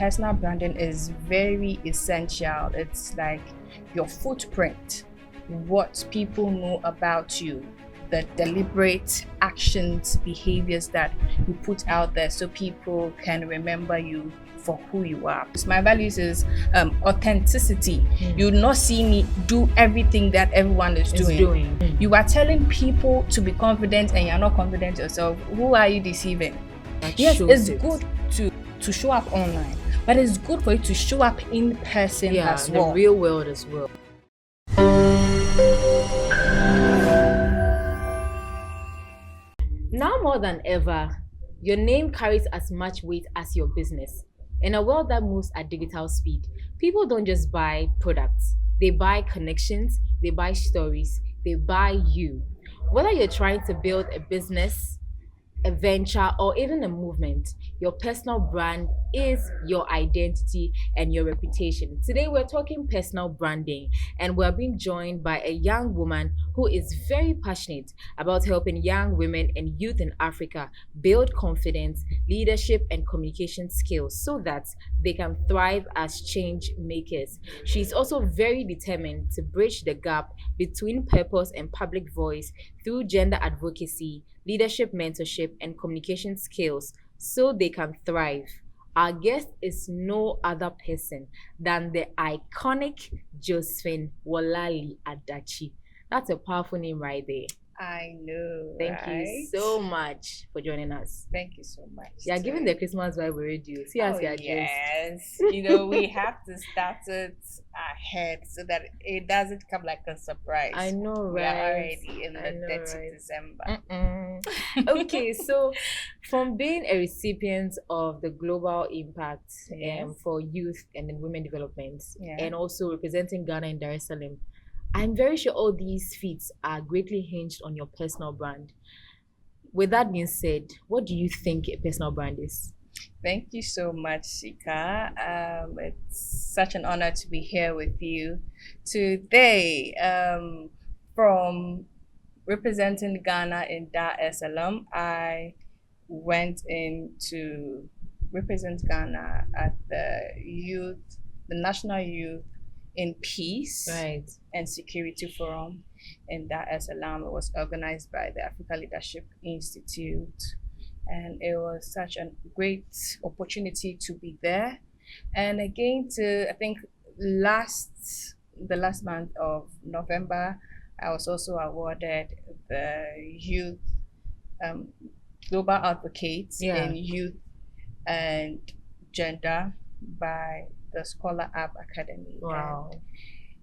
personal branding is very essential. It's like your footprint, what people know about you, the deliberate actions, behaviors that you put out there so people can remember you for who you are. So my values is authenticity. You will not see me do everything that everyone is doing. You are telling people to be confident and you're not confident yourself. Who are you deceiving? Yes, it's good to show up online, but it's good for you to show up in person as well. The real world as well. Now more than ever, your name carries as much weight as your business. In a world that moves at digital speed, people don't just buy products. They buy connections, they buy stories, they buy you. Whether you're trying to build a business, a venture, or even a movement, your personal brand is your identity and your reputation. Today, we're talking personal branding, and we're being joined by a young woman who is very passionate about helping young women and youth in Africa build confidence, leadership, and communication skills so that they can thrive as change makers. She's also very determined to bridge the gap between purpose and public voice through gender advocacy, leadership mentorship, and communication skills so they can thrive. Our guest is no other person than the iconic Josephine Worlali Adat. That's a powerful name right there. I know. Thank you so much for joining us. Thank you so much. Yeah, given the Christmas vibe already. See us here. Yes. We have to start it ahead so that it doesn't come like a surprise. I know, right? We're already in the 30th December. Okay, so from being a recipient of the global impact for youth and then women development, and also representing Ghana in Dar es Salaam, I'm very sure all these feats are greatly hinged on your personal brand. With that being said, what do you think a personal brand is? Thank you so much, Shika. It's such an honor to be here with you today. From representing Ghana in Dar es Salaam, I went in to represent Ghana at the National Youth in Peace and Security Forum in Dar es Salaam. It was organized by the Africa Leadership Institute, and it was such a great opportunity to be there. And again, I think the last month of November, I was also awarded the Youth Global Advocate in Youth and Gender by the Scholar App Academy. Wow. And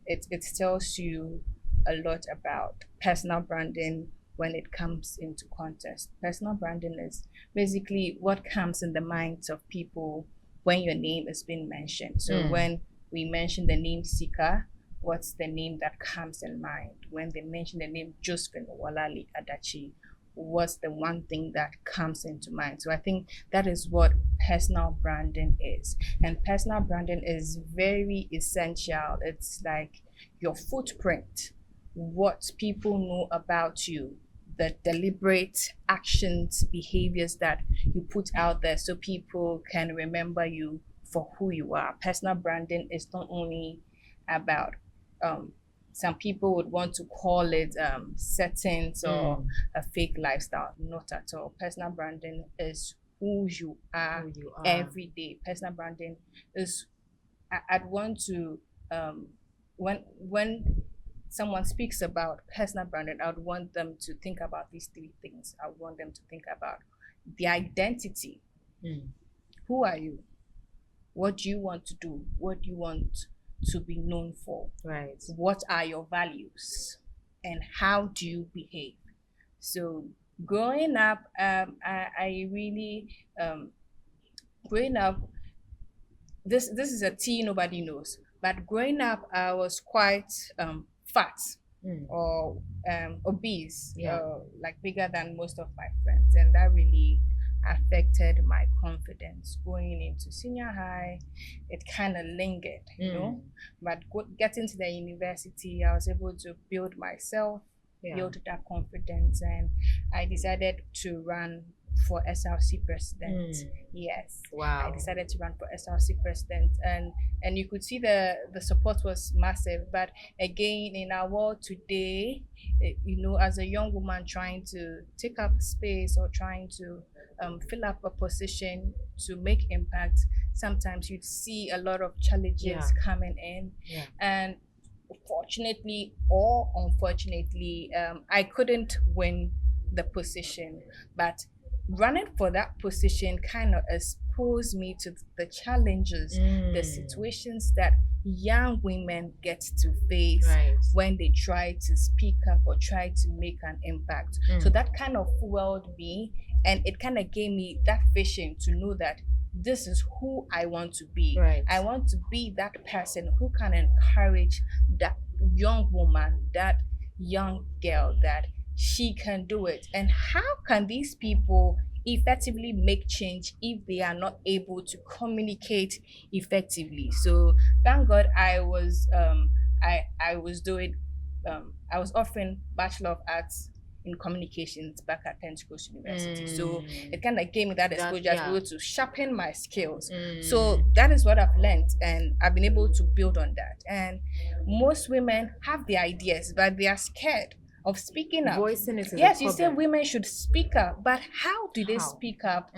it tells you a lot about personal branding when it comes into contest. Personal branding is basically what comes in the minds of people when your name is being mentioned. So when we mention the name Sika, what's the name that comes in mind? When they mention the name Josephine Worlali Adat, what's the one thing that comes into mind? So I think that is what personal branding is. And personal branding is very essential. It's like your footprint, what people know about you, the deliberate actions, behaviors that you put out there so people can remember you for who you are. Personal branding is not only about some people would want to call it settings or a fake lifestyle. Not at all. Personal branding is who you are every day. Personal branding is, I'd want to, when someone speaks about personal branding, I would want them to think about these three things. I would want them to think about the identity. Who are you? What do you want to do? What do you want to be known for? Right. What are your values? And how do you behave? So growing up, I really growing up, this is a tea nobody knows, but growing up I was quite fat or obese, like bigger than most of my friends, and that really affected my confidence going into senior high. It kind of lingered, you know, but getting to the university, I was able to build myself, build that confidence, and I decided to run for SRC president. Yes. Wow. I decided to run for SRC president, and you could see the support was massive. But again, in our world today, as a young woman trying to take up space or trying to fill up a position to make impact, sometimes you'd see a lot of challenges coming in. And fortunately or unfortunately, I couldn't win the position, but running for that position kind of exposed me to the challenges, the situations that young women get to face when they try to speak up or try to make an impact. So that kind of fueled me, and it kind of gave me that vision to know that this is who I want to be. I want to be that person who can encourage that young woman, that young girl, that she can do it. And how can these people effectively make change if they are not able to communicate effectively? So thank God I was offering Bachelor of Arts in Communications back at Pentecost University. So it kind of gave me that exposure to be able to sharpen my skills. So that is what I've learned, and I've been able to build on that. And most women have the ideas, but they are scared of speaking up. Voicing it is yes, you say women should speak up, but how do they speak up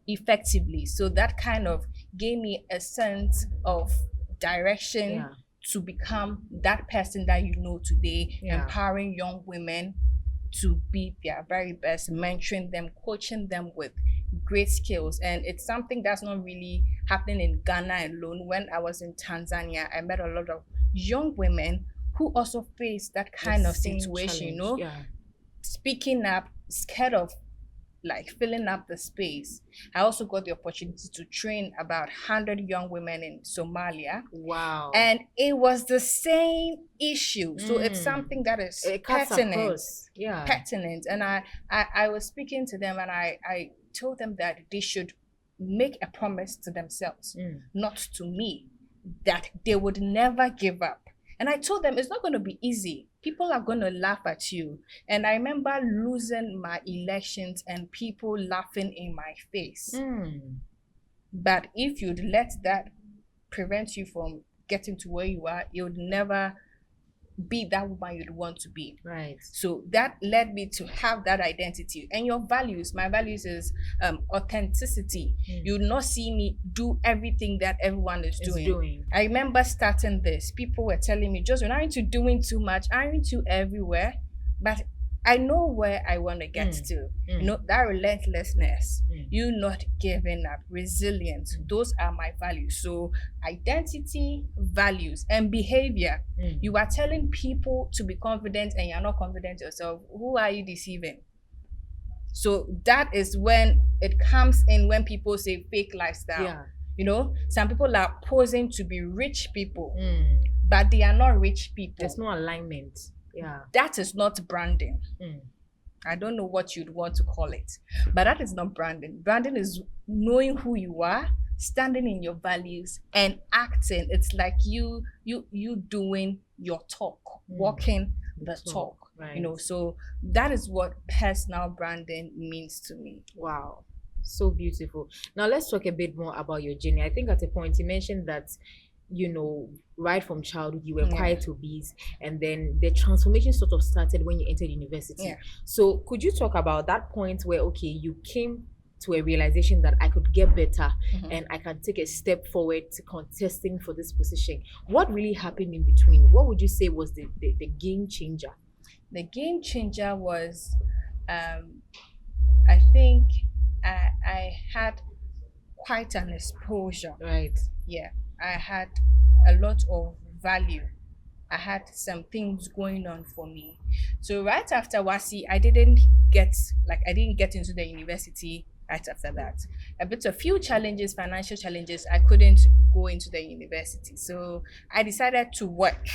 effectively? So that kind of gave me a sense of direction to become that person that today, empowering young women to be their very best, mentoring them, coaching them with great skills. And it's something that's not really happening in Ghana alone. When I was in Tanzania, I met a lot of young women who also face that kind of situation, speaking up, scared of filling up the space. I also got the opportunity to train about 100 young women in Somalia. Wow. And it was the same issue. So it's something that is pertinent. Pertinent. And I was speaking to them, and I told them that they should make a promise to themselves, not to me, that they would never give up. And I told them it's not going to be easy. People are going to laugh at you. And I remember losing my elections and people laughing in my face. But if you'd let that prevent you from getting to where you are, you would never be that woman you'd want to be. So that led me to have that identity. And your values, my values is authenticity. You would not see me do everything that everyone is doing. I remember starting this, people were telling me, Josephine, aren't you doing too much? Aren't you everywhere? But I know where I want to get to. That relentlessness, you not giving up, resilience, those are my values. So identity, values, and behavior. You are telling people to be confident and you're not confident yourself. Who are you deceiving? So that is when it comes in, when people say fake lifestyle. Some people are posing to be rich people, but they are not rich people. There's no alignment. That is not branding. I don't know what you'd want to call it, but that is not branding. Branding is knowing who you are, standing in your values, and acting. It's like you doing your talk, walking the talk. So that is what personal branding means to me. Wow, so beautiful. Now let's talk a bit more about your journey. I think at a point you mentioned that right from childhood you were quite obese, and then the transformation sort of started when you entered university. So could you talk about that point where you came to a realization that I could get better and I can take a step forward to contesting for this position? What really happened in between? What would you say was the game changer? The game changer was I think I had quite an exposure. I had a lot of value. I had some things going on for me. So right after WASI, I didn't get into the university right after that. A few challenges, financial challenges. I couldn't go into the university. So I decided to work.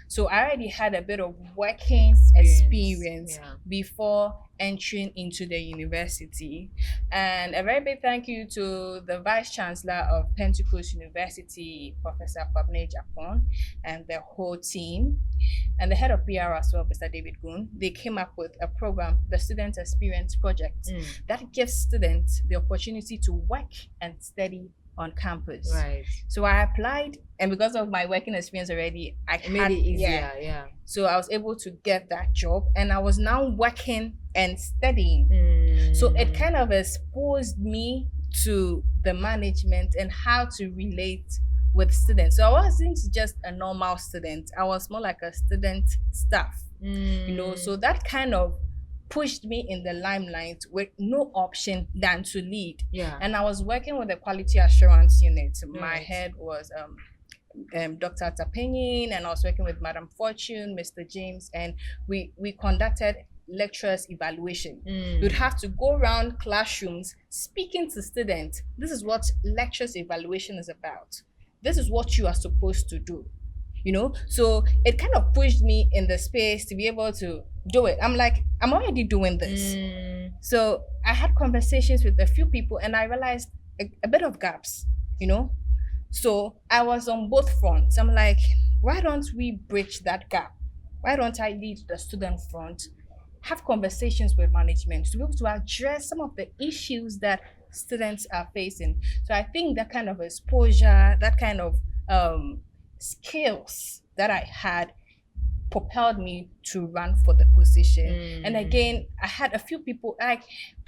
So I already had a bit of working experience before entering into the university. And a very big thank you to the Vice Chancellor of Pentecost University, Professor Kwabena Japon, and the whole team, and the head of PR as well, Mr. David Goon. They came up with a program, the Student Experience Project, that gives students the opportunity to work and study on campus. Right. So I applied, and because of my working experience already, It made it easier. Yeah. So I was able to get that job, and I was now working and studying. So it kind of exposed me to the management and how to relate with students. So I wasn't just a normal student. I was more like a student staff. You know, so that kind of pushed me in the limelight with no option than to lead. And I was working with the quality assurance unit. My head was Dr. Tapenyin, and I was working with Madam Fortune, Mr. James, and we conducted lecturers evaluation. You'd have to go around classrooms speaking to students. This is what lectures evaluation is about. This is what you are supposed to do. You know, so it kind of pushed me in the space to be able to do it. I'm like, I'm already doing this. So I had conversations with a few people, and I realized a bit of gaps, you know. So I was on both fronts. I'm like, why don't we bridge that gap? Why don't I lead the student front, have conversations with management to be able to address some of the issues that students are facing? So I think that kind of exposure, that kind of skills that I had propelled me to run for the position. And again, I had a few people, like,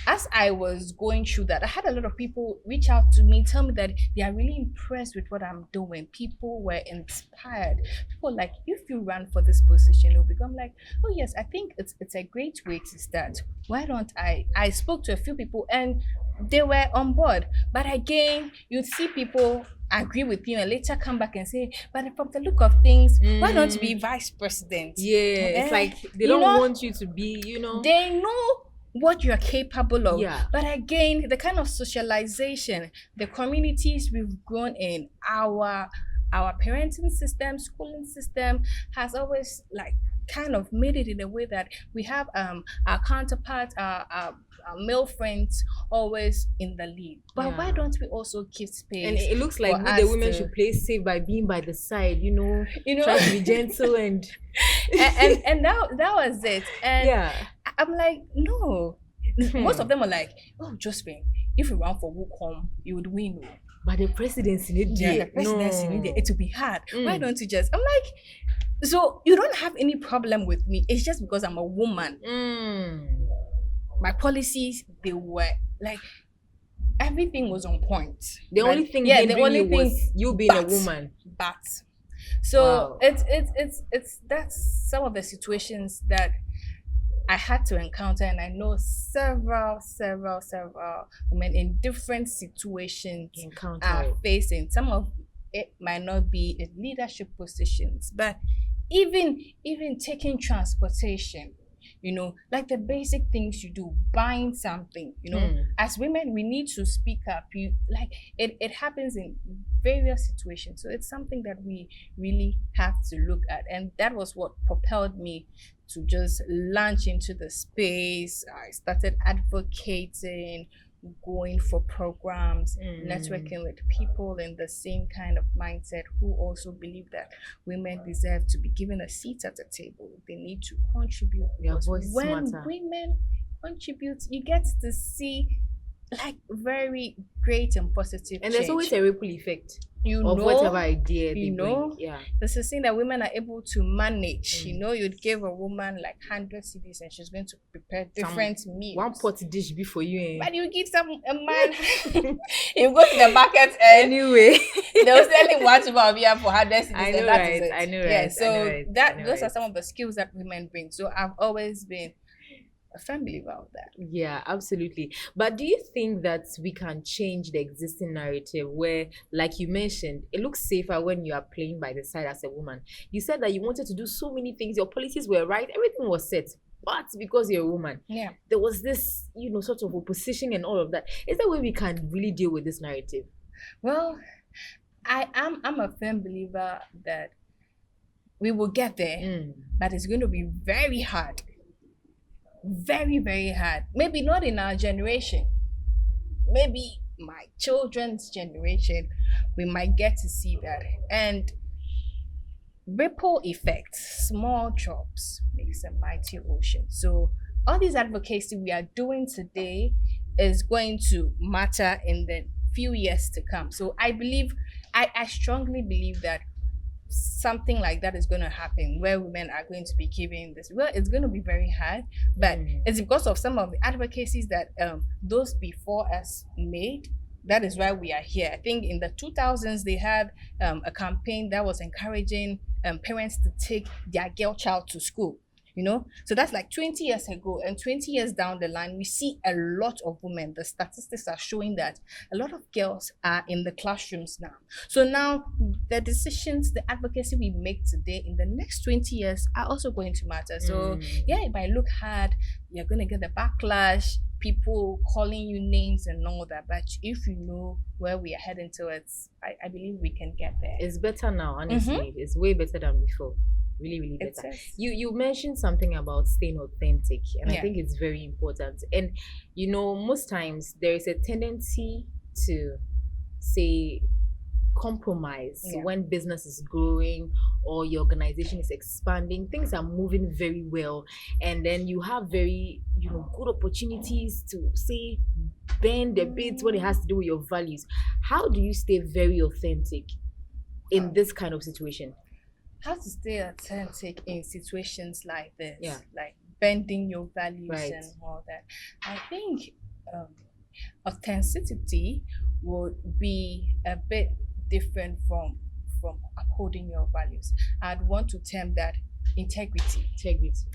as I was going through that, I had a lot of people reach out to me, tell me that they are really impressed with what I'm doing. People were inspired. People like, if you run for this position, it'll become like, oh yes, I think it's a great way to start. Why don't I spoke to a few people, and they were on board. But again, you'd see people agree with you and later come back and say, but from the look of things, why don't you be vice president? It's like they don't want you to be, you know. They know what you're capable of. But again, the kind of socialization, the communities we've grown in, our parenting system, schooling system has always like kind of made it in a way that we have our counterparts, our male friends always in the lead. But why don't we also give space? And it looks like the women should play safe by being by the side, you know, try to be gentle and and that was it. And I'm like, no. Most of them are like, oh, Josephine, if you run for WUCOM, you would win. But the presidency in India, it will be hard. Why don't you just? I'm like, so you don't have any problem with me. It's just because I'm a woman. My policies, they were like, everything was on point. The only thing was you being a woman. But so it's that's some of the situations that I had to encounter, and I know several women in different situations are facing. Some of it might not be in leadership positions, but even taking transportation, you know, like the basic things you do, buying something, you know, as women, we need to speak up. It happens in various situations. So it's something that we really have to look at. And that was what propelled me to just launch into the space. I started advocating, going for programs, networking with people in the same kind of mindset who also believe that women deserve to be given a seat at the table. They need to contribute. When women contribute, you get to see like very great and positive and there's change. Always a ripple effect of whatever idea you know bring. There's a thing that women are able to manage. You know, you'd give a woman like 100 CDs and she's going to prepare different meals. One pot dish before you but you give a man you go to the market and anyway they'll sell him one tuber of yam for 100 CDs. I know, right? I know, right? Yeah, so those are some of the skills that women bring. So I've always been a firm believer of that. Yeah, absolutely. But do you think that we can change the existing narrative where, like you mentioned, it looks safer when you are playing by the side as a woman? You said that you wanted to do so many things, your policies were right, everything was set, but because you're a woman, there was this, you know, sort of opposition and all of that. Is there a way we can really deal with this narrative? Well, I'm a firm believer that we will get there, but it's going to be very hard. Very, very hard. Maybe not in our generation. Maybe my children's generation, we might get to see that. And ripple effect, small drops makes a mighty ocean. So all these advocacy we are doing today is going to matter in the few years to come. So I strongly believe that something like that is going to happen where women are going to be given this. Well, it's going to be very hard, but it's because of some of the advocacies that those before us made. That is why we are here. I think in the 2000s they had a campaign that was encouraging parents to take their girl child to school. So that's like 20 years ago, and 20 years down the line we see a lot of women. The statistics are showing that a lot of girls are in the classrooms now. So now the decisions, the advocacy we make today in the next 20 years are also going to matter. So yeah, it might look hard, you're going to get the backlash, people calling you names and all that, but if you know where we are heading towards, I believe we can get there. It's better now, honestly. It's way better than before. Really better. You mentioned something about staying authentic, and I think it's very important. And most times there is a tendency to say compromise when business is growing or your organization is expanding. Things are moving very well, and then you have very good opportunities to say bend a bit when it has to do with your values. How do you stay very authentic in this kind of situation? How to stay authentic in situations like this, like bending your values and all that. I think authenticity would be a bit different from upholding your values. I'd want to term that integrity.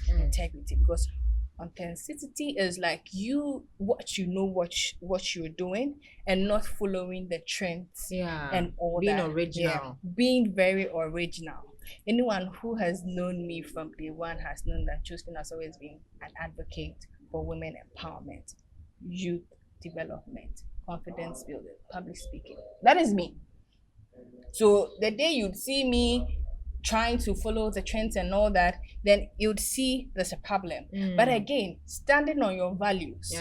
Integrity, because authenticity is like what you're doing and not following the trends and all being that. Original. Being very original. Anyone who has known me from day one has known that Josephine has always been an advocate for women empowerment, youth development, confidence building, public speaking. That is me. So the day you'd see me trying to follow the trends and all that, then you'd see there's a problem. But again, standing on your values,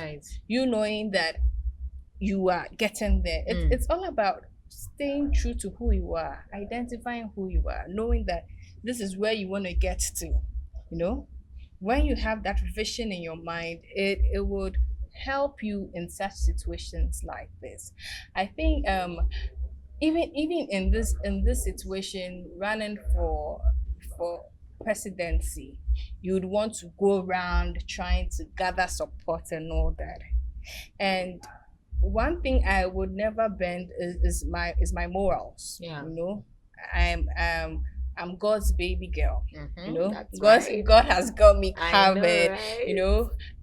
knowing that you are getting there. It's all about staying true to who you are, identifying who you are, knowing that this is where you want to get to. When you have that vision in your mind, it would help you in such situations like this. I think even in this situation, running for presidency, you'd want to go around trying to gather support and all that. And one thing I would never bend is my morals. I'm God's baby girl. God has got me covered.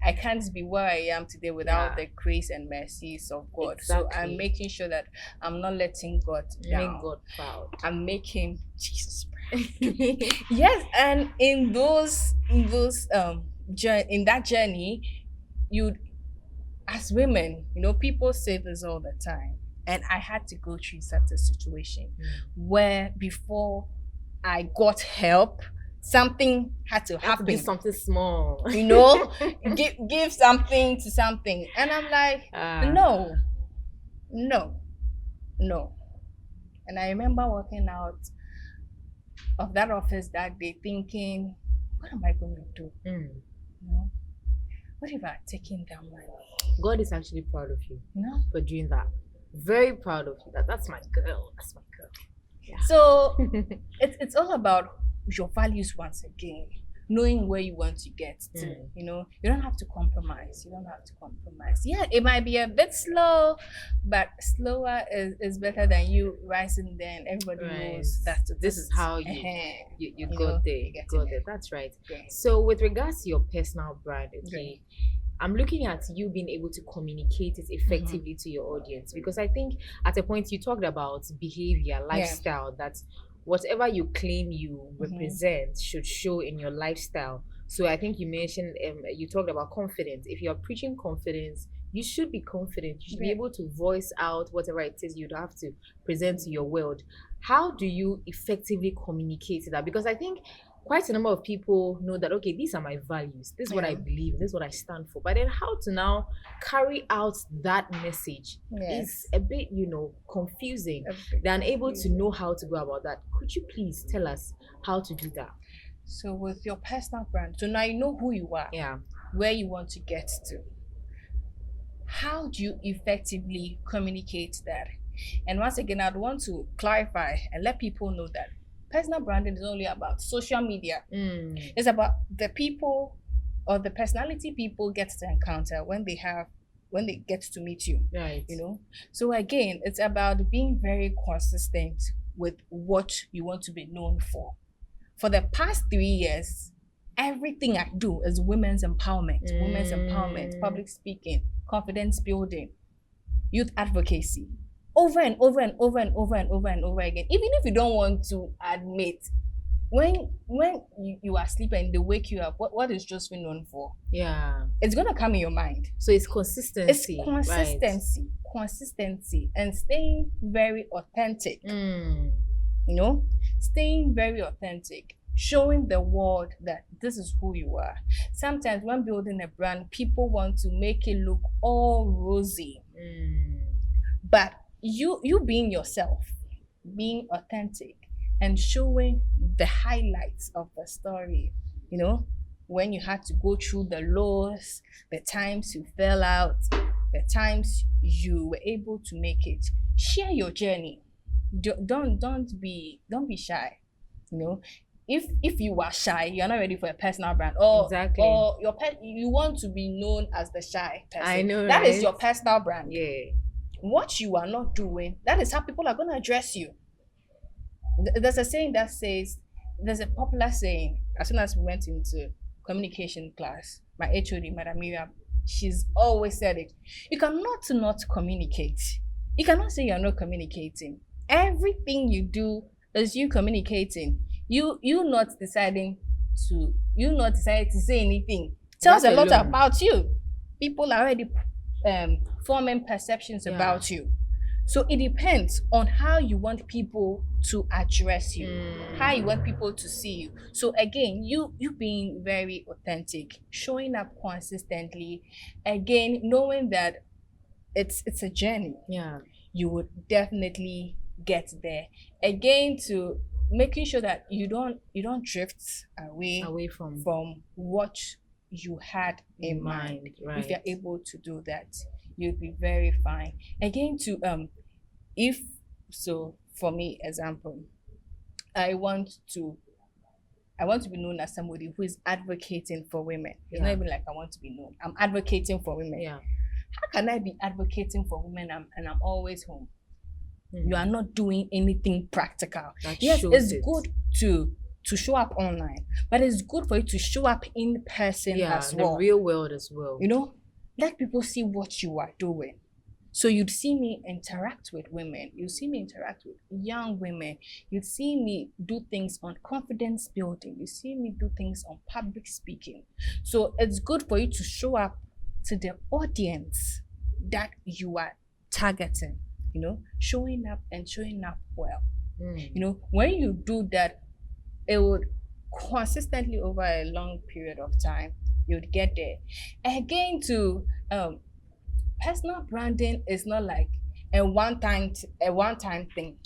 I can't be where I am today without the grace and mercies of God. So I'm making sure that I'm not letting God down. Make God proud. I'm making Jesus proud. Yes, and in that journey, as women, people say this all the time, and I had to go through such a situation where before I got help, something had to happen. Do something small. Give something to something. And I'm like, no. And I remember walking out of that office that day thinking, what am I going to do? What if I taken that money? God is actually proud of you for doing that. Very proud of you. That's my girl. That's my girl. Yeah. So it's all about your values once again, knowing where you want to get to. You don't have to compromise. Yeah, it might be a bit slow, but slower is better than you rising there and everybody knows that this is how you got there. You got there. That's right. So with regards to your personal brand, I'm looking at you being able to communicate it effectively to your audience, because I think at a point you talked about behavior, lifestyle, that whatever you claim you represent should show in your lifestyle. So I think you mentioned, you talked about confidence. If you're preaching confidence, you should be confident. You should be Yeah. able to voice out whatever it is you'd have to present to your world. How do you effectively communicate that? Because I think quite a number of people know that, okay, these are my values, this is what I Yeah. believe, this is what I stand for. But then how to now carry out that message Yes. is a bit, confusing. A bit They're unable to confusing. know how to go about that. Could you please tell us how to do that? So with your personal brand, so now you know who you are, Yeah. where you want to get to. How do you effectively communicate that? And once again, I'd want to clarify and let people know that personal branding is only about social media. It's about the people or the personality people get to encounter when they get to meet you. Right. So again, it's about being very consistent with what you want to be known for. For the past 3 years, everything I do is women's empowerment, public speaking, confidence building, youth advocacy, over and over and over and over and over and over again. Even if you don't want to admit, when you are sleeping and they wake you up, what is Josephine known for? Yeah. It's gonna come in your mind. So it's consistency. It's consistency, and staying very authentic. Staying very authentic, showing the world that this is who you are. Sometimes when building a brand, people want to make it look all rosy. But you being yourself, being authentic, and showing the highlights of the story, when you had to go through the lows, the times you fell out, the times you were able to make it. Share your journey. Don't be shy. If you are shy, you're not ready for a personal brand. Exactly. Or you want to be known as the shy person. I know, that right? is your personal brand. Yeah. What you are not doing, that is how people are going to address you. There's a saying that says, there's a popular saying, as soon as we went into communication class, my HOD, Madam Miriam, she's always said it. You cannot not communicate. You cannot say you're not communicating. Everything you do is you communicating. You not deciding to say anything. Tells a lot about you. People are already forming perceptions about you. So it depends on how you want people to address you, how you want people to see you. So again, you being very authentic, showing up consistently, again, knowing that it's a journey. Yeah. You would definitely get there. Again, to making sure that you don't drift away from what you had in mind. Right. If you're able to do that, you'll be very fine. Again, for me, example, I want to be known as somebody who is advocating for women. It's not even like I want to be known. I'm advocating for women. Yeah. How can I be advocating for women and I'm always home? You are not doing anything practical. Yes, it's good to show up online, but it's good for you to show up in person as well. The real world as well. Let people see what you are doing. So you'd see me interact with women. You'd see me interact with young women. You'd see me do things on confidence building. You see me do things on public speaking. So it's good for you to show up to the audience that you are targeting. Showing up well. When you do that, it would consistently over a long period of time, you'd get there. Again, to personal branding is not like a one-time thing.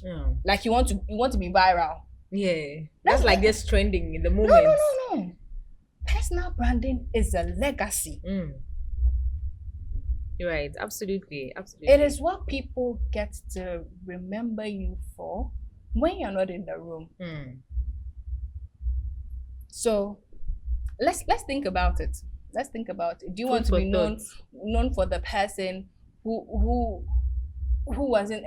Like you want to be viral. Yeah. That's like just trending in the moment. No. Personal branding is a legacy. You're right. Absolutely. It is what people get to remember you for when you're not in the room. So let's think about it. Do you want to be known for the person who wasn't,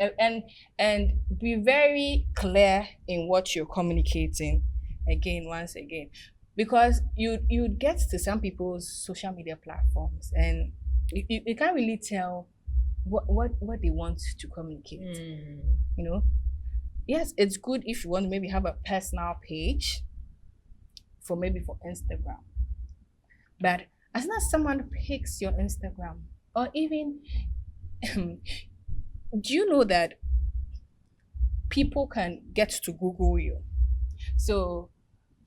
and be very clear in what you're communicating once again, because you'd get to some people's social media platforms and you can't really tell what they want to communicate. Yes, it's good if you want to maybe have a personal page for Instagram, but as soon as someone picks your Instagram, Or even, do you know that people can get to Google you? So,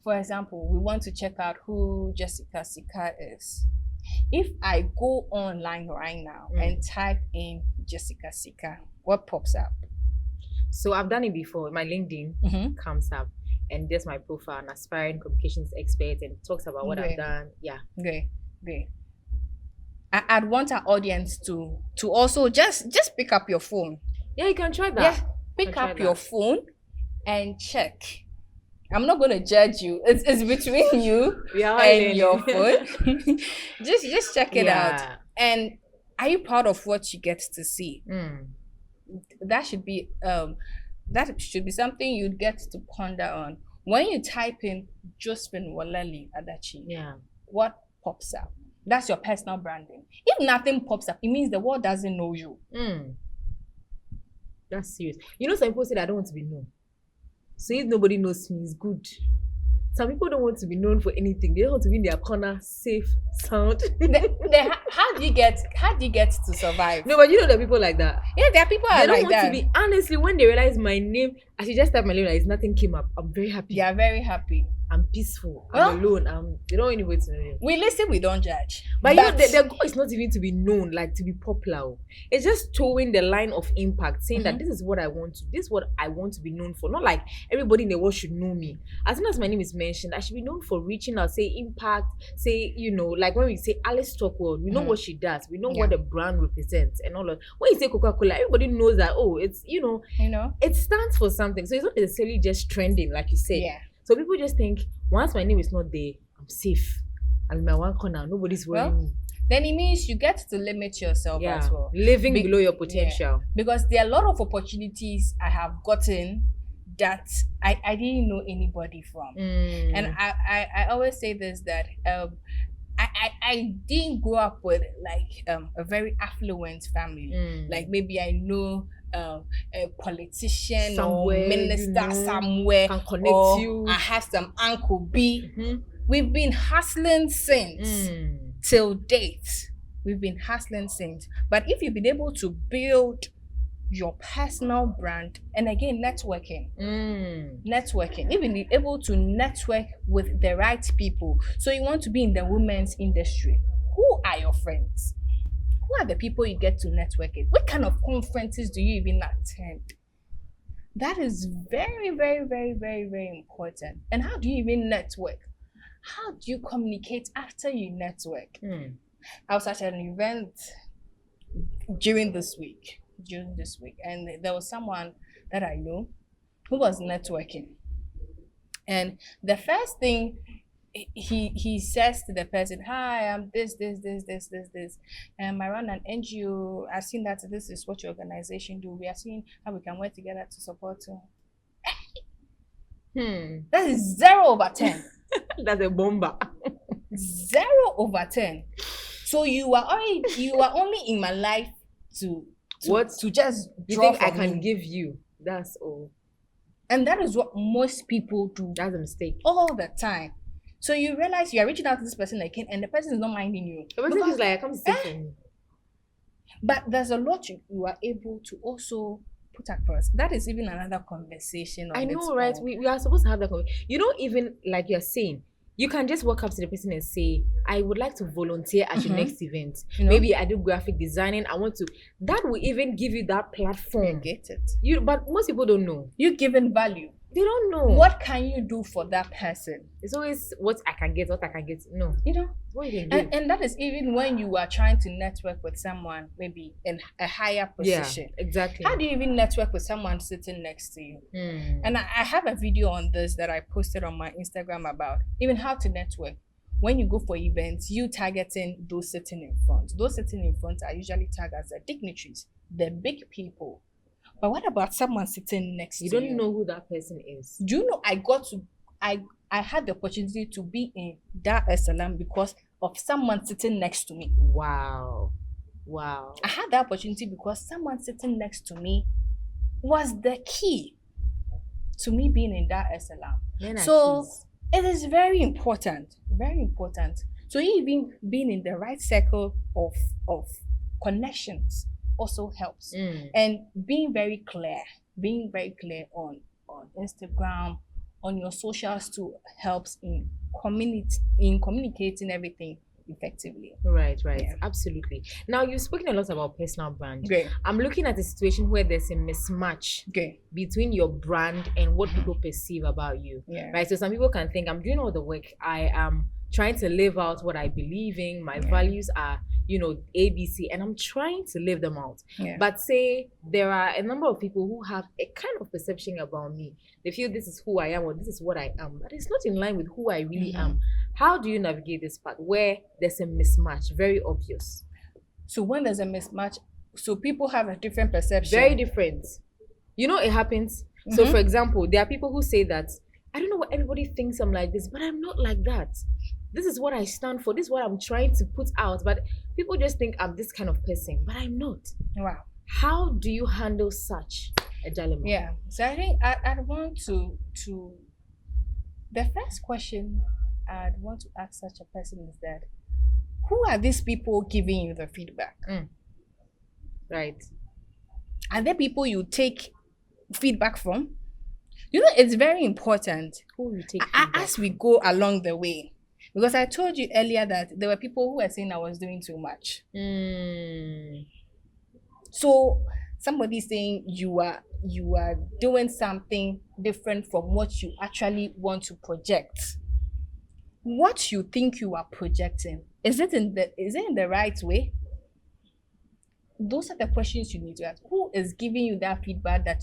for example, we want to check out who Jessica Sika is. If I go online right now and type in Jessica Sika, what pops up? So I've done it before. My LinkedIn comes up, and there's my profile, an aspiring communications expert, and it talks about what I've done. Yeah. Great. I'd want our audience to also just pick up your phone. Yeah, you can try that. Yeah, pick up your phone and check. I'm not gonna judge you. It's between you and your phone. just check it out. And are you proud of what you get to see? That should be something you'd get to ponder on. When you type in Josephine Worlali Adat, what pops up? That's your personal branding. If nothing pops up, it means the world doesn't know you. That's serious. You know, some people say that I don't want to be known. So if nobody knows me, it's good. Some people don't want to be known for anything. They don't want to be in their corner, safe, sound. How do you get to survive? No, but you know there are people like that. Yeah, there are people they like that. They don't want to be, honestly, when they realize my name, I should just type my name, like nothing came up. I'm very happy. They are very happy. I'm peaceful. I'm alone. They don't want anybody to know you. We listen, we don't judge. But you know, their goal is not even to be known, like to be popular. It's just towing the line of impact, saying that this is what I want to, this is what I want to be known for. Not like everybody in the world should know me. As soon as my name is mentioned, I should be known for reaching out, say impact, say, you know, like when we say Alice Stockwell, we know what she does, we know what the brand represents and all that. When you say Coca-Cola, everybody knows that, oh, it's, you know, it stands for something. So it's not necessarily just trending, like you said. Yeah. So people just think, once my name is not there, I'm safe. I'm in my one corner. Nobody's worrying me. Then it means you get to limit yourself as well. Living below your potential. Yeah. Because there are a lot of opportunities I have gotten that I didn't know anybody from. And I always say this, that I didn't grow up with like a very affluent family. Like maybe I know a politician somewhere, or minister somewhere, can connect you. I have some Uncle B. We've been hustling since till date. We've been hustling since. But if you've been able to build your personal brand, and again, networking, you've been able to network with the right people. So you want to be in the women's industry. Who are your friends? Who are the people you get to network with? What kind of conferences do you even attend? That is very, very, very, very, very important. And how do you even network? How do you communicate after you network? I was at an event during this week, and there was someone that I know who was networking. And the first thing he says to the person, "Hi, I'm this. I run an NGO. I've seen that this is what your organization do. We are seeing how we can work together to support you." That is 0/10. That's a bomber. 0/10. So you are only in my life to just you draw think I from can me. give you. That's all. And that is what most people do. That's a mistake. All the time. So you realize you are reaching out to this person again, and the person is not minding you. The person is like, I come to stay for me. But there's a lot you are able to also put across. That is even another conversation. I know, right? We are supposed to have that conversation. You know, even like you're saying, you can just walk up to the person and say, I would like to volunteer at your next event. You know? Maybe I do graphic designing. I want to. That will even give you that platform. You get it. But most people don't know. You're giving value. They don't know. What can you do for that person? It's always what I can get. No. You know? What you can do. And that is even when you are trying to network with someone, maybe in a higher position. Yeah, exactly. How do you even network with someone sitting next to you? And I have a video on this that I posted on my Instagram about even how to network. When you go for events, you targeting those sitting in front. Those sitting in front are usually tagged as the dignitaries, the big people. But what about someone sitting next to you? You don't know who that person is. Do you know I had the opportunity to be in Dar es Salaam because of someone sitting next to me. Wow. I had that opportunity because someone sitting next to me was the key to me being in Dar es Salaam. So it is very important. Very important. So even being in the right circle of connections also helps. And being very clear on Instagram, on your socials too, helps in communicating everything effectively. Right. Yeah. Absolutely. Now, you've spoken a lot about personal brand. Great. I'm looking at a situation where there's a mismatch between your brand and what people perceive about you. Yeah. Right. So some people can think, I'm doing all the work. I am trying to live out what I believe in. My values are, ABC, and I'm trying to live them out. Yeah. But say there are a number of people who have a kind of perception about me. They feel this is who I am or this is what I am, but it's not in line with who I really am. How do you navigate this part where there's a mismatch, very obvious? So when there's a mismatch, so people have a different perception. Very different. It happens. So for example, there are people who say that, I don't know what everybody thinks I'm like this, but I'm not like that. This is what I stand for. This is what I'm trying to put out. But people just think I'm this kind of person, but I'm not. Wow. How do you handle such a dilemma? Yeah. So I think I'd want to the first question I'd want to ask such a person is that, who are these people giving you the feedback? Right. Are there people you take feedback from? It's very important Who you take feedback as we go along the way. Because I told you earlier that there were people who were saying I was doing too much. So somebody saying you are doing something different from what you actually want to project. What you think you are projecting, is it in the right way? Those are the questions you need to ask. Who is giving you that feedback that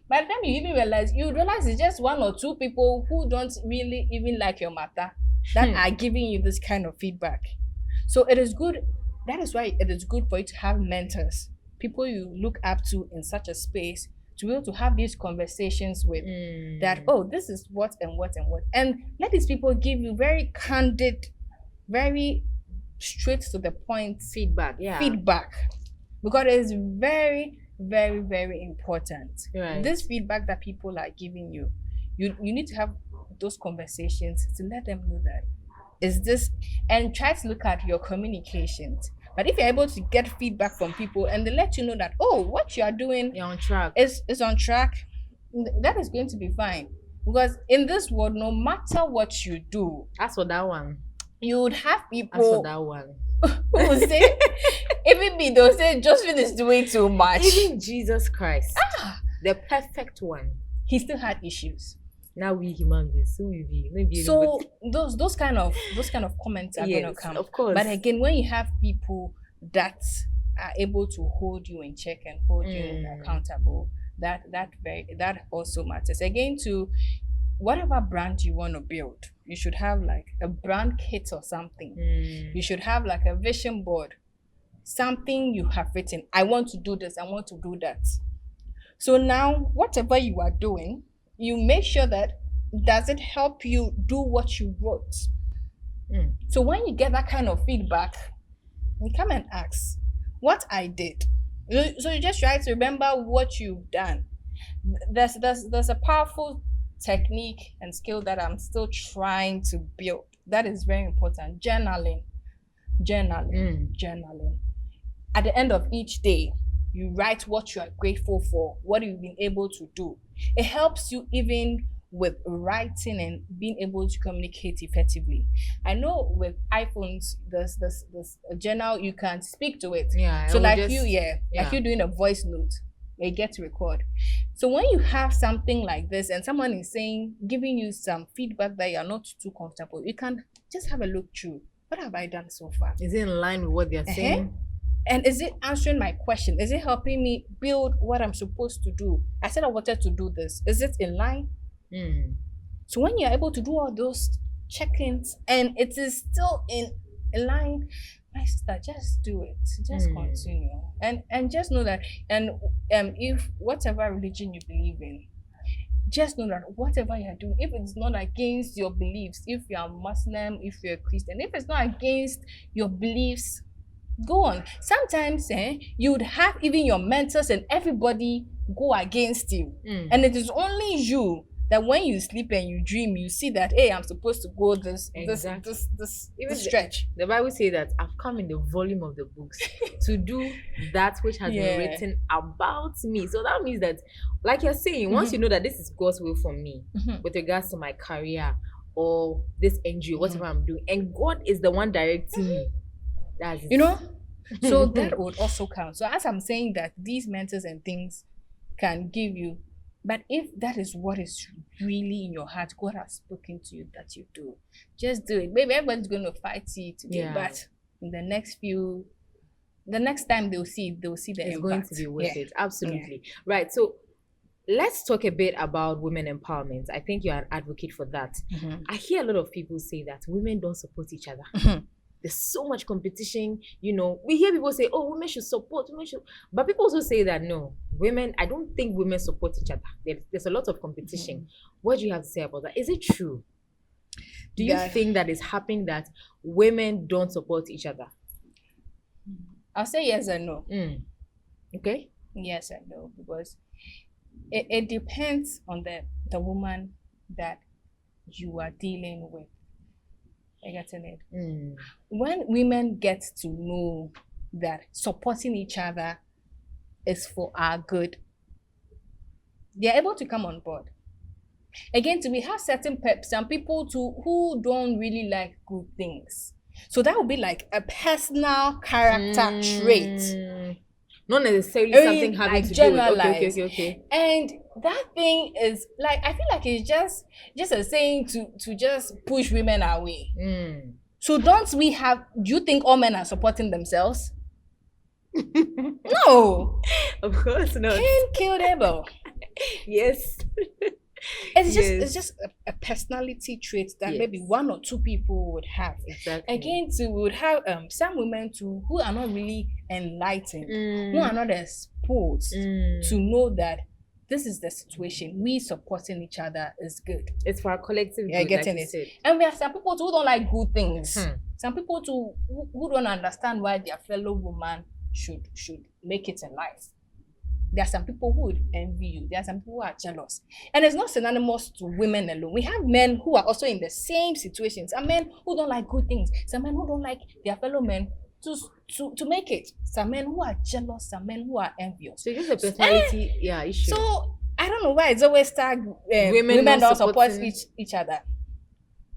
by the time you even realize it's just one or two people who don't really even like your matter that are giving you this kind of feedback. So it is good. That is why it is good for you to have mentors, people you look up to in such a space, to be able to have these conversations with that, this is what and what and what. And let these people give you very candid, very straight to the point feedback. Because it is very, very, very important. Right. This feedback that people are giving you, you need to have those conversations to let them know that is this, and try to look at your communications. But if you're able to get feedback from people and they let you know that, what you are doing, you're on track, is on track, that is going to be fine. Because in this world, no matter what you do, as for that one, you would have people as for that one who will say, even me, they'll say Josephine is doing too much. Even Jesus Christ, the perfect one, he still had issues. Now we human beings, who will be? Maybe so those kind of comments are going to come. Of course. But again, when you have people that are able to hold you in check and hold you accountable, that also matters. Again, to whatever brand you want to build, you should have like a brand kit or something. You should have like a vision board, something you have written. I want to do this, I want to do that. So now, whatever you are doing, you make sure that does it help you do what you wrote. So when you get that kind of feedback, you come and ask what I did. So you just try to remember what you've done. There's a powerful technique and skill that I'm still trying to build. That is very important. Journaling. At the end of each day, you write what you are grateful for, what you've been able to do. It helps you even with writing and being able to communicate effectively. I know with iPhones, there's a journal, you can speak to it. So like you doing a voice note, you get to record. So when you have something like this and someone is giving you some feedback that you're not too comfortable, you can just have a look through. What have I done so far? Is it in line with what they're saying? And is it answering my question? Is it helping me build what I'm supposed to do? I said I wanted to do this. Is it in line? So when you're able to do all those check-ins and it is still in line, my sister, just do it. Just continue. And just know that, and if whatever religion you believe in, just know that whatever you're doing, if it's not against your beliefs, if you're a Muslim, if you're a Christian, if it's not against your beliefs, go on. Sometimes you would have even your mentors and everybody go against you, and it is only you that when you sleep and you dream, you see that, hey, I'm supposed to go this stretch. The Bible says that I've come in the volume of the books to do that which has been written about me. So that means that, like you're saying, once you know that this is God's will for me with regards to my career or this NGO, whatever I'm doing, and God is the one directing me, that's it. You know? So that would also count. So as I'm saying that these mentors and things can give you, but if that is what is really in your heart, God has spoken to you that you do, just do it. Maybe everyone's going to fight you today, but in the next time they'll see the it's impact. Going to be worth it. Absolutely. Right. So let's talk a bit about women empowerment. I think you're an advocate for that. I hear a lot of people say that women don't support each other. There's so much competition, we hear people say, oh, women should support, but people also say that no, I don't think women support each other. There's a lot of competition. What do you have to say about that? Is it true? Do you think that it's happening that women don't support each other? I'll say yes and no. Okay. Yes and no, because it depends on the woman that you are dealing with. I get it. When women get to know that supporting each other is for our good, they're able to come on board. Again, we have some people too who don't really like good things. So that would be like a personal character trait. Not necessarily something having to do with okay. And that thing is like, I feel like it's just a saying to just push women away. So do you think all men are supporting themselves? No. Of course not. Cain killed Abel. Yes. It's just a personality trait that maybe one or two people would have. Exactly. Again, we would have some women too who are not really enlightened, who are not exposed to know that this is the situation. We supporting each other is good. It's for our collective good. Getting it. And we have some people too who don't like good things. Some people too who don't understand why their fellow woman should make it in life. There are some people who would envy you. There are some people who are jealous. And it's not synonymous to women alone. We have men who are also in the same situations. Some men who don't like good things. Some men who don't like their fellow men to make it. Some men who are jealous. Some men who are envious. So it's a personality issue. So I don't know why it's always tagged women don't support each other.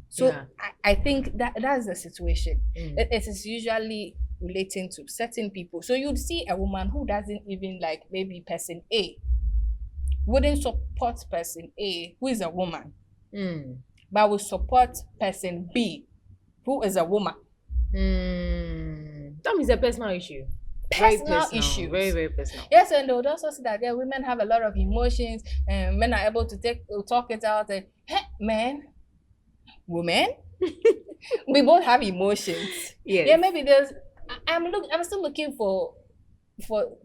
So I think that's the situation. It is usually relating to certain people. So you'd see a woman who doesn't even like maybe person A, wouldn't support person A, who is a woman, but will support person B, who is a woman. That means a personal issue. Personal issue. Very, very personal. Yes, and they would also say that women have a lot of emotions and men are able to talk it out and hey, man, women, we both have emotions. Yes. Yeah, maybe I'm still looking for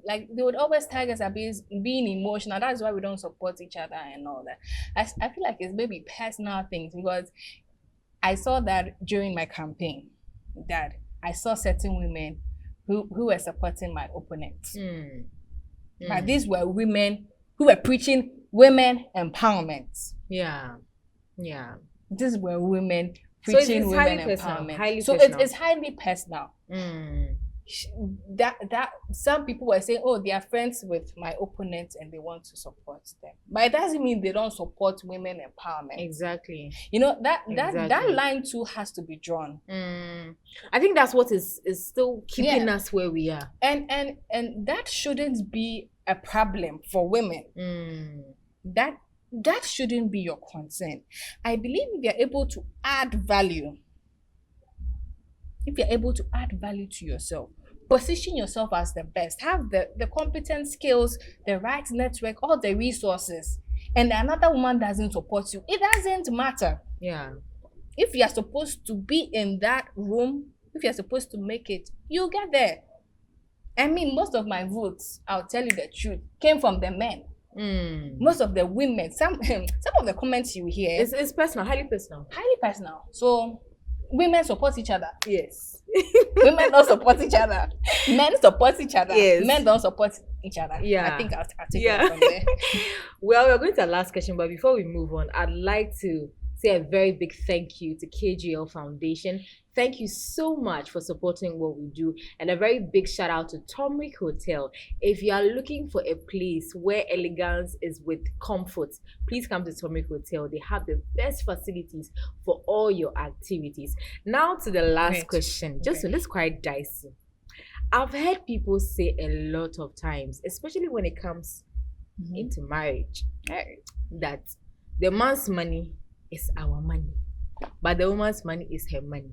like they would always tag us as being emotional. That's why we don't support each other and all that. I feel like it's maybe personal things, because I saw that during my campaign that I saw certain women who were supporting my opponents. But these were women who were preaching women empowerment. Yeah. These were women preaching women empowerment. So it's highly personal. That some people were saying, oh, they are friends with my opponents and they want to support them, but it doesn't mean they don't support women empowerment. Exactly. That line too has to be drawn. I think that's what is still keeping us where we are, and that shouldn't be a problem for women. That shouldn't be your concern. I believe if you're able to add value, to yourself, position yourself as the best, have the competent skills, the right network, all the resources, and another woman doesn't support you, it doesn't matter. Yeah. If you're supposed to be in that room, if you're supposed to make it, you'll get there. I mean, most of my votes, I'll tell you the truth, came from the men. Most of the women, some of the comments you hear, it's personal, highly personal. So women support each other. Yes. Women don't support each other. Men support each other. Yes. Men don't support each other. Yeah. I think I'll take it from there. Well, we're going to our last question, but before we move on, I'd like to say a very big thank you to KGL Foundation. Thank you so much for supporting what we do, and a very big shout out to Turmeric Hotel. If you are looking for a place where elegance is with comfort, please come to Turmeric Hotel. They have the best facilities for all your activities. Now to the last question. Just so it's quite dicey. I've heard people say a lot of times, especially when it comes into marriage, that the man's money is our money, but the woman's money is her money.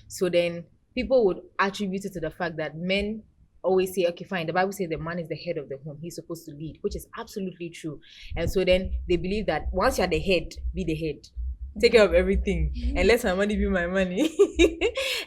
So then people would attribute it to the fact that men always say, okay, fine, the Bible says the man is the head of the home. He's supposed to lead, which is absolutely true. And so then they believe that once you're the head, be the head. Take care of everything and let my money be my money.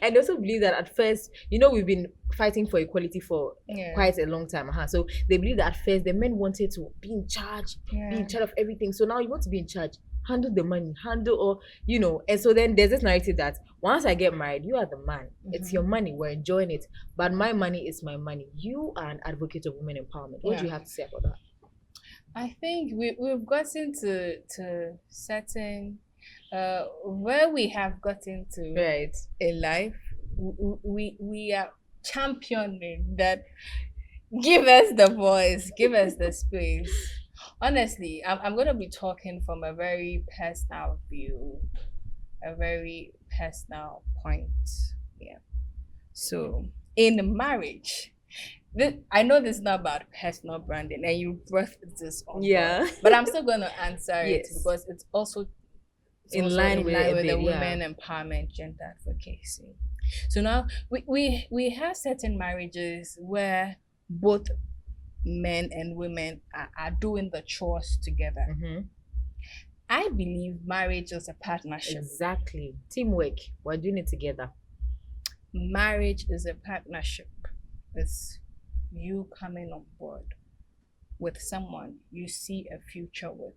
And they also believe that at first, we've been fighting for equality for quite a long time. So they believe that at first the men wanted to be in charge, be in charge of everything. So now you want to be in charge. Handle the money, and so then there's this narrative that once I get married, you are the man. It's your money, we're enjoying it, but my money is my money. You are an advocate of women empowerment. What do you have to say about that? I think we've gotten to certain where we have gotten to in life. We are championing that. Give us the voice, give us the space. Honestly, I'm going to be talking from a very personal view, a very personal point. Yeah. So, in marriage, I know this is not about personal branding, and you brought this on board, but I'm still going to answer it because it's also in line with the women empowerment, gender advocacy. So now we have certain marriages where both men and women are doing the chores together. I believe marriage is a partnership. Exactly. Teamwork. We're doing it together. Marriage is a partnership. It's you coming on board with someone you see a future with,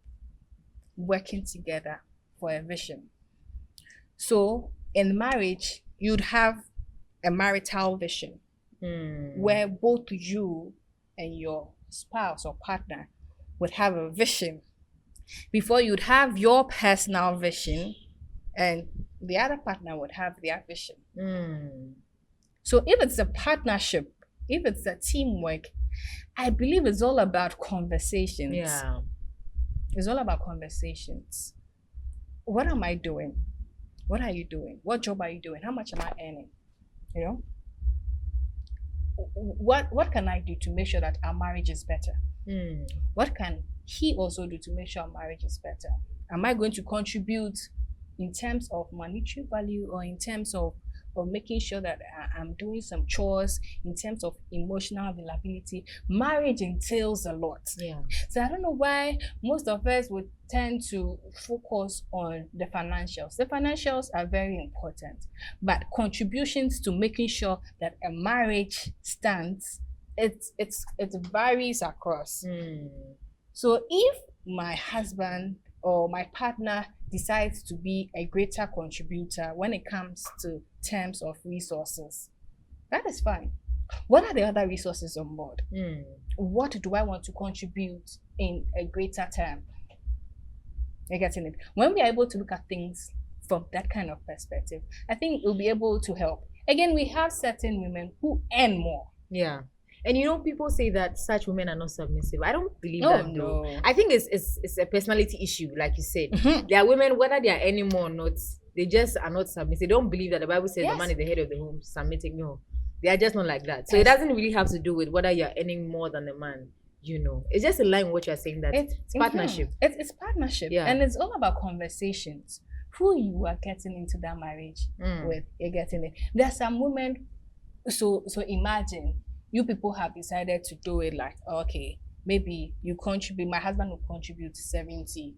working together for a vision. So in marriage, you'd have a marital vision where both you and your spouse or partner would have a vision before you'd have your personal vision and the other partner would have their vision. So if it's a partnership, if it's a teamwork, I believe it's all about conversations. It's all about conversations. What am I doing? What are you doing? What job are you doing? How much am I earning? What can I do to make sure that our marriage is better? What can he also do to make sure our marriage is better? Am I going to contribute in terms of monetary value or in terms of making sure that I'm doing some chores, in terms of emotional availability? Marriage entails a lot. So I don't know why most of us would tend to focus on the financials. The financials are very important, but contributions to making sure that a marriage stands, it varies across. So if my husband or my partner decides to be a greater contributor when it comes to terms of resources, that is fine. What are the other resources on board? What do I want to contribute in a greater term? You're getting it? When we are able to look at things from that kind of perspective, I think we'll be able to help. Again, we have certain women who earn more. And people say that such women are not submissive. I don't believe that. No. I think it's a personality issue, like you said. There are women, whether they are any more or not, they just are not submissive. They don't believe that the Bible says the man is the head of the home, submitting. No, they are just not like that. So it doesn't really have to do with whether you're earning more than the man. It's just in line with what you're saying, that it's partnership. It's partnership, and it's all about conversations. Who you are getting into that marriage with, you're getting it. There are some women. So imagine. You people have decided to do it like, okay, maybe you contribute, my husband will contribute 70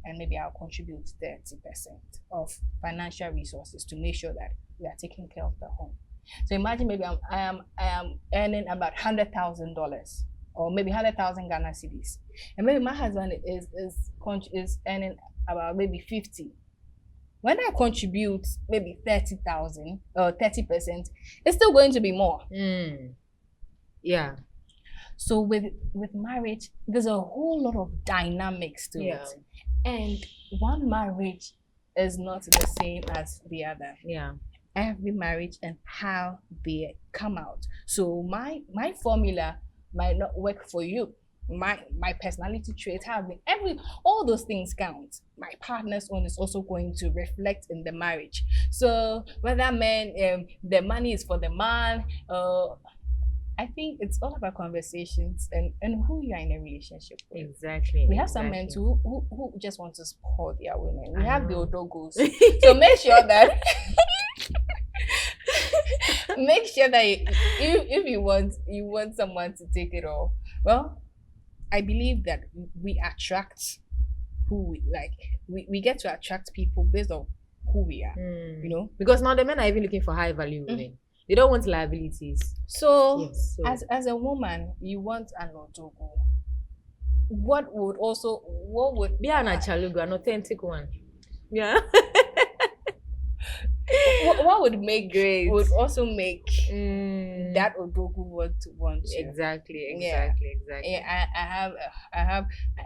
and maybe I'll contribute 30% of financial resources to make sure that we are taking care of the home. So imagine maybe I am earning about $100,000 or maybe 100,000 Ghana cedis. And maybe my husband is earning about maybe 50. When I contribute maybe 30,000 or 30%, it's still going to be more. Yeah. So with marriage, there's a whole lot of dynamics to it. And one marriage is not the same as the other. Yeah. Every marriage and how they come out. So my formula might not work for you. My personality traits have been all those things count. My partner's own is also going to reflect in the marriage. So whether the money is for the man, I think it's all about conversations and who you are in a relationship with. Exactly. We have some men too who just want to support their women. We have the odogos. So make sure that if you want someone to take it all, well, I believe that we attract who we like. We get to attract people based on who we are, you know. Because now the men are even looking for high value women. They don't want liabilities. So as a woman, you want an odogo. What would be an achalugo, an authentic one? Yeah. what would make great would also make that odogu want you. Exactly. Yeah,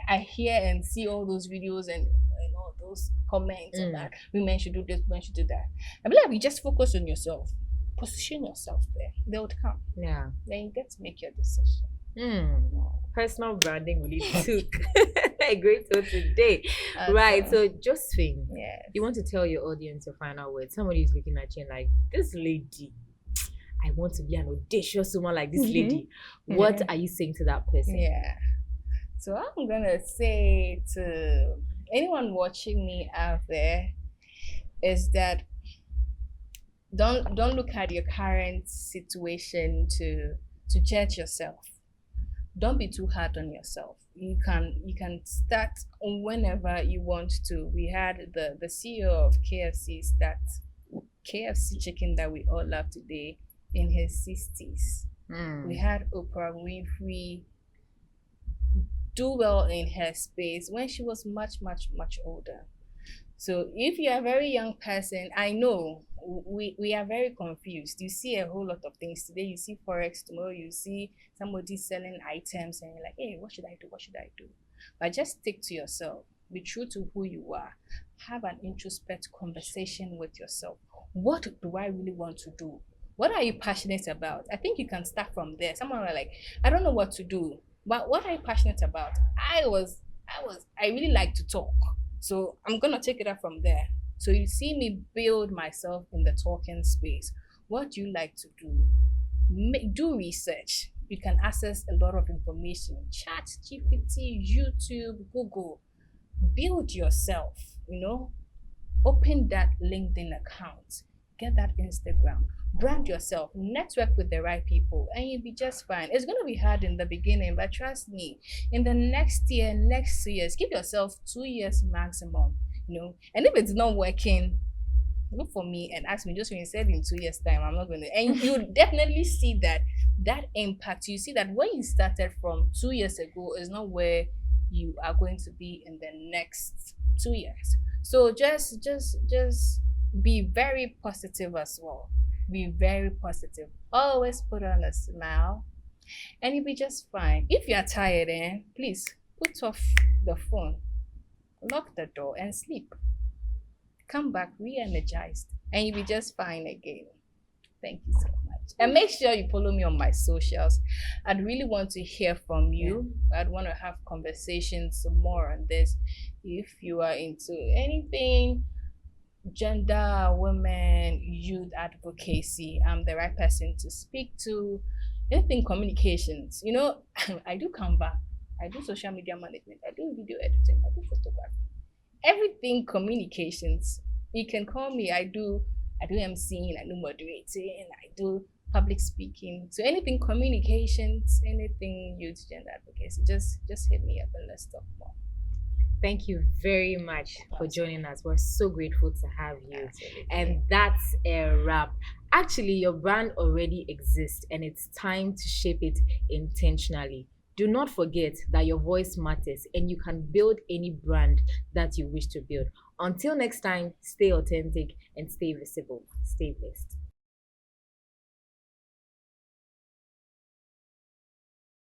I hear and see all those videos and all those comments on that women should do this, women should do that. I believe you just focus on yourself, position yourself there. They would come. Yeah. Then you get to make your decision. Personal branding really took a great toll today. Right. So Josephine, you want to tell your audience your final words. Somebody is looking at you and like, this lady, I want to be an audacious woman like this lady. What are you saying to that person? Yeah. So I'm gonna say to anyone watching me out there is that don't look at your current situation to judge yourself. Don't be too hard on yourself. You can start whenever you want to. We had the CEO of KFC start KFC chicken that we all love today in his 60s. We had Oprah Winfrey do well in her space when she was much older. So if you're a very young person, I know we are very confused. You see a whole lot of things today. You see Forex, tomorrow you see somebody selling items and you're like, hey, what should I do? What should I do? But just stick to yourself. Be true to who you are. Have an introspect conversation with yourself. What do I really want to do? What are you passionate about? I think you can start from there. Someone were like, I don't know what to do, but what are you passionate about? I really like to talk. So I'm going to take it up from there. So you see me build myself in the talking space. What do you like to do? Do research. You can access a lot of information. Chat, GPT, YouTube, Google. Build yourself, you know. Open that LinkedIn account. Get that Instagram. Brand yourself. Network with the right people. And you'll be just fine. It's going to be hard in the beginning, but trust me, in the next year, next 2 years, give yourself 2 years maximum, you know. And if it's not working, look for me and ask me. Just when you said in 2 years' time, I'm not going to. And you definitely see that impact. You see that where you started from 2 years ago is not where you are going to be in the next 2 years. So just be very positive as well. Be very positive. Always put on a smile and you'll be just fine. If you're tired, please put off the phone, lock the door and sleep. Come back re-energized and you'll be just fine again. Thank you so much. And make sure you follow me on my socials. I'd really want to hear from you. I'd want to have conversations more on this. If you are into anything gender, women, youth advocacy, I'm the right person to speak to. Anything communications, you know, I do Canva, I do social media management, I do video editing, I do photography, everything communications. You can call me. I do emceeing, I do moderating, I do public speaking. So anything communications, anything youth gender advocacy, just hit me up and let's talk more. Thank you very much for joining us. We're so grateful to have you. Absolutely. And that's a wrap. Actually, your brand already exists and it's time to shape it intentionally. Do not forget that your voice matters and you can build any brand that you wish to build. Until next time, stay authentic and stay visible. Stay blessed.